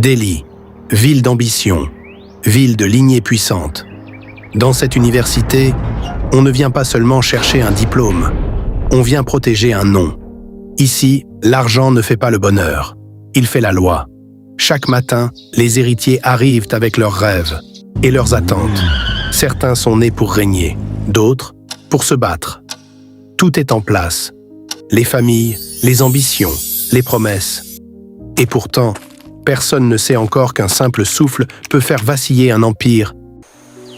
Delhi, ville d'ambition, ville de lignée puissante. Dans cette université, on ne vient pas seulement chercher un diplôme, on vient protéger un nom. Ici, l'argent ne fait pas le bonheur, il fait la loi. Chaque matin, les héritiers arrivent avec leurs rêves et leurs attentes. Certains sont nés pour régner, d'autres pour se battre. Tout est en place. Les familles, les ambitions, les promesses. Et pourtant, personne ne sait encore qu'un simple souffle peut faire vaciller un empire.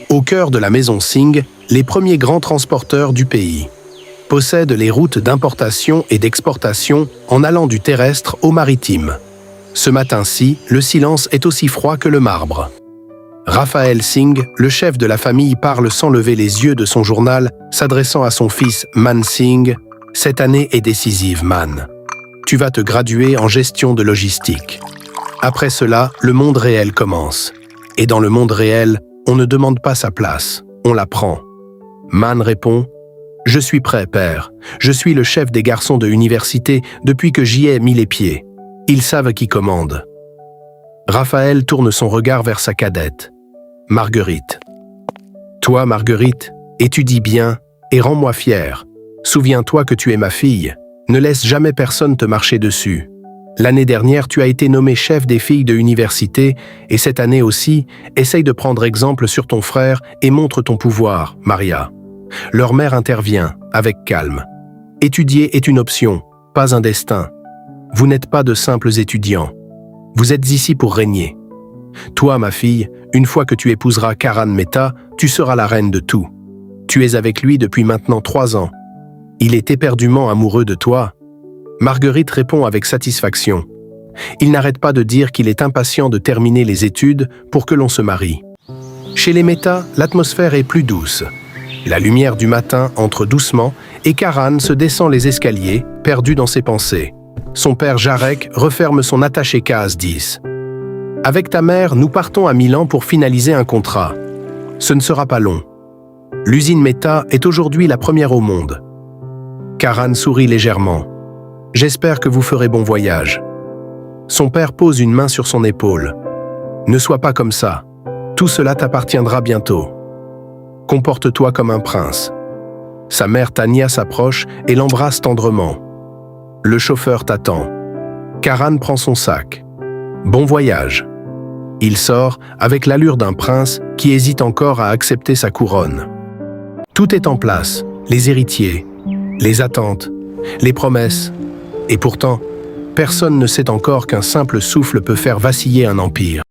Au cœur de la maison Singh, les premiers grands transporteurs du pays possèdent les routes d'importation et d'exportation en allant du terrestre au maritime. Ce matin-ci, le silence est aussi froid que le marbre. Raphaël Singh, le chef de la famille, parle sans lever les yeux de son journal, s'adressant à son fils Man Singh. « Cette année est décisive, Man. Tu vas te graduer en gestion de logistique. Après cela, le monde réel commence. Et dans le monde réel, on ne demande pas sa place, on la prend. » Man répond « Je suis prêt, père. Je suis le chef des garçons de l'université depuis que j'y ai mis les pieds. Ils savent qui commande. » Raphaël tourne son regard vers sa cadette, Marguerite. « Toi, Marguerite, étudie bien et rends-moi fier. Souviens-toi que tu es ma fille. Ne laisse jamais personne te marcher dessus. L'année dernière, tu as été nommée chef des filles de l'université et cette année aussi, essaye de prendre exemple sur ton frère et montre ton pouvoir, Maria. » Leur mère intervient, avec calme. « Étudier est une option, pas un destin. Vous n'êtes pas de simples étudiants. Vous êtes ici pour régner. Toi, ma fille, une fois que tu épouseras Karan Mehta, tu seras la reine de tout. Tu es avec lui depuis maintenant 3 ans. Il est éperdument amoureux de toi. » Marguerite répond avec satisfaction. Il n'arrête pas de dire qu'il est impatient de terminer les études pour que l'on se marie. Chez les Mehta, l'atmosphère est plus douce. La lumière du matin entre doucement et Karan se descend les escaliers, perdu dans ses pensées. Son père Jarek referme son attaché case 10. « Avec ta mère, nous partons à Milan pour finaliser un contrat. Ce ne sera pas long. L'usine Mehta est aujourd'hui la première au monde. » Karan sourit légèrement. « J'espère que vous ferez bon voyage. » Son père pose une main sur son épaule. « Ne sois pas comme ça. Tout cela t'appartiendra bientôt. Comporte-toi comme un prince. » Sa mère Tania s'approche et l'embrasse tendrement. Le chauffeur t'attend. Karan prend son sac. « Bon voyage. » Il sort avec l'allure d'un prince qui hésite encore à accepter sa couronne. Tout est en place, les héritiers, les attentes, les promesses. Et pourtant, personne ne sait encore qu'un simple souffle peut faire vaciller un empire.